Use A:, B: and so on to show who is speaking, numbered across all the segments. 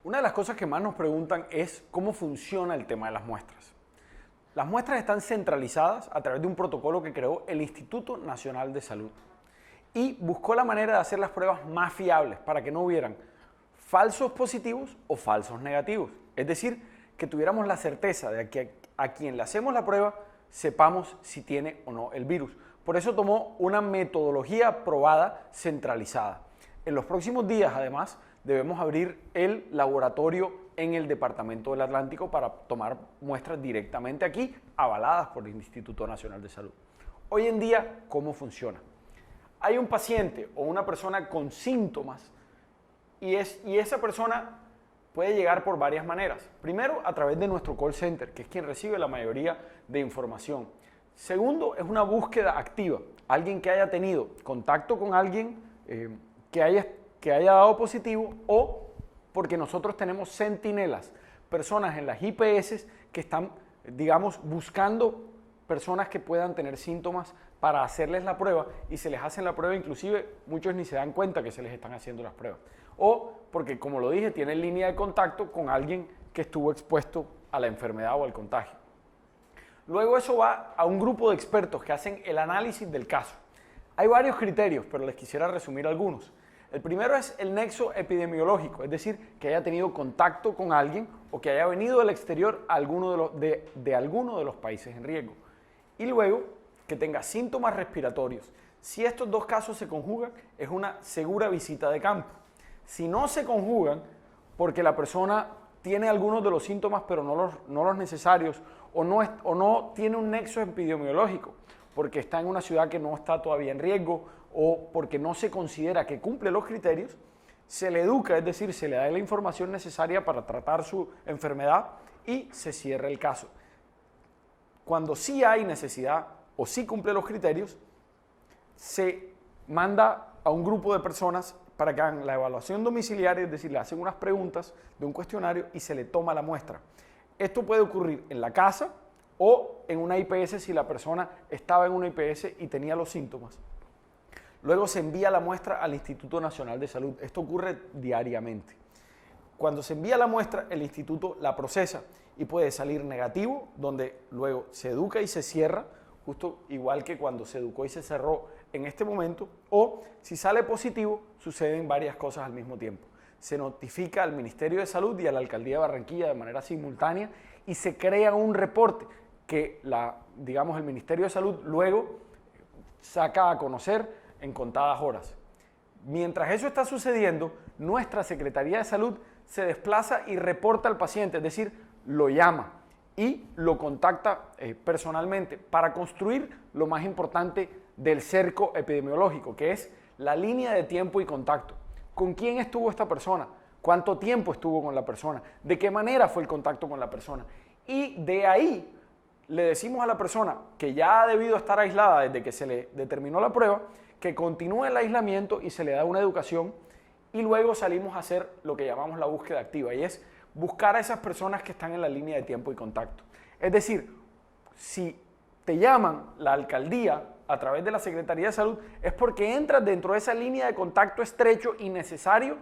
A: Una de las cosas que más nos preguntan es cómo funciona el tema de las muestras. Las muestras están centralizadas a través de un protocolo que creó el Instituto Nacional de Salud y buscó la manera de hacer las pruebas más fiables para que no hubieran falsos positivos o falsos negativos. Es decir, que tuviéramos la certeza de que a quien le hacemos la prueba sepamos si tiene o no el virus. Por eso tomó una metodología probada centralizada. En los próximos días, además, debemos abrir el laboratorio en el Departamento del Atlántico para tomar muestras directamente aquí, avaladas por el Instituto Nacional de Salud. Hoy en día, ¿cómo funciona? Hay un paciente o una persona con síntomas y esa persona puede llegar por varias maneras. Primero, a través de nuestro call center, que es quien recibe la mayoría de información. Segundo, es una búsqueda activa. Alguien que haya tenido contacto con alguien que haya dado positivo, o porque nosotros tenemos centinelas, personas en las IPS que están, digamos, buscando personas que puedan tener síntomas para hacerles la prueba, y se les hacen la prueba, inclusive muchos ni se dan cuenta que se les están haciendo las pruebas. O porque, como lo dije, tienen línea de contacto con alguien que estuvo expuesto a la enfermedad o al contagio. Luego eso va a un grupo de expertos que hacen el análisis del caso. Hay varios criterios, pero les quisiera resumir algunos. El primero es el nexo epidemiológico, es decir, que haya tenido contacto con alguien o que haya venido del exterior a alguno de alguno de los países en riesgo. Y luego, que tenga síntomas respiratorios. Si estos dos casos se conjugan, es una segura visita de campo. Si no se conjugan, porque la persona tiene algunos de los síntomas pero no los necesarios, o no tiene un nexo epidemiológico, porque está en una ciudad que no está todavía en riesgo, o porque no se considera que cumple los criterios, se le educa, es decir, se le da la información necesaria para tratar su enfermedad y se cierra el caso. Cuando sí hay necesidad o sí cumple los criterios, se manda a un grupo de personas para que hagan la evaluación domiciliaria, es decir, le hacen unas preguntas de un cuestionario y se le toma la muestra. Esto puede ocurrir en la casa o en una IPS si la persona estaba en una IPS y tenía los síntomas. Luego se envía la muestra al Instituto Nacional de Salud. Esto ocurre diariamente. Cuando se envía la muestra, el instituto la procesa y puede salir negativo, donde luego se educa y se cierra, justo igual que cuando se educó y se cerró en este momento, o si sale positivo, suceden varias cosas al mismo tiempo. Se notifica al Ministerio de Salud y a la Alcaldía de Barranquilla de manera simultánea y se crea un reporte que el Ministerio de Salud luego saca a conocer en contadas horas. Mientras eso está sucediendo, nuestra Secretaría de Salud se desplaza y reporta al paciente, es decir, lo llama y lo contacta personalmente para construir lo más importante del cerco epidemiológico, que es la línea de tiempo y contacto. ¿Con quién estuvo esta persona? ¿Cuánto tiempo estuvo con la persona? ¿De qué manera fue el contacto con la persona? Y de ahí le decimos a la persona que ya ha debido estar aislada desde que se le determinó la prueba, que continúe el aislamiento y se le da una educación, y luego salimos a hacer lo que llamamos la búsqueda activa, y es buscar a esas personas que están en la línea de tiempo y contacto. Es decir, si te llaman la alcaldía a través de la Secretaría de Salud, es porque entras dentro de esa línea de contacto estrecho y necesario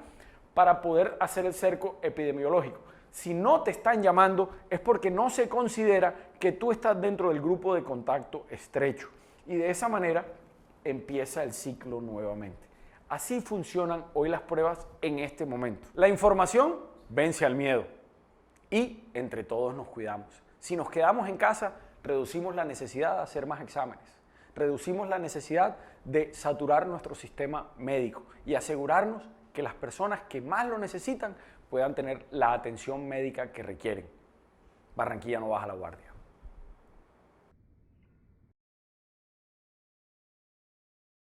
A: para poder hacer el cerco epidemiológico. Si no te están llamando, es porque no se considera que tú estás dentro del grupo de contacto estrecho. Y de esa manera empieza el ciclo nuevamente. Así funcionan hoy las pruebas en este momento. La información vence al miedo y entre todos nos cuidamos. Si nos quedamos en casa, reducimos la necesidad de hacer más exámenes, reducimos la necesidad de saturar nuestro sistema médico y asegurarnos que las personas que más lo necesitan puedan tener la atención médica que requieren. Barranquilla no baja la guardia.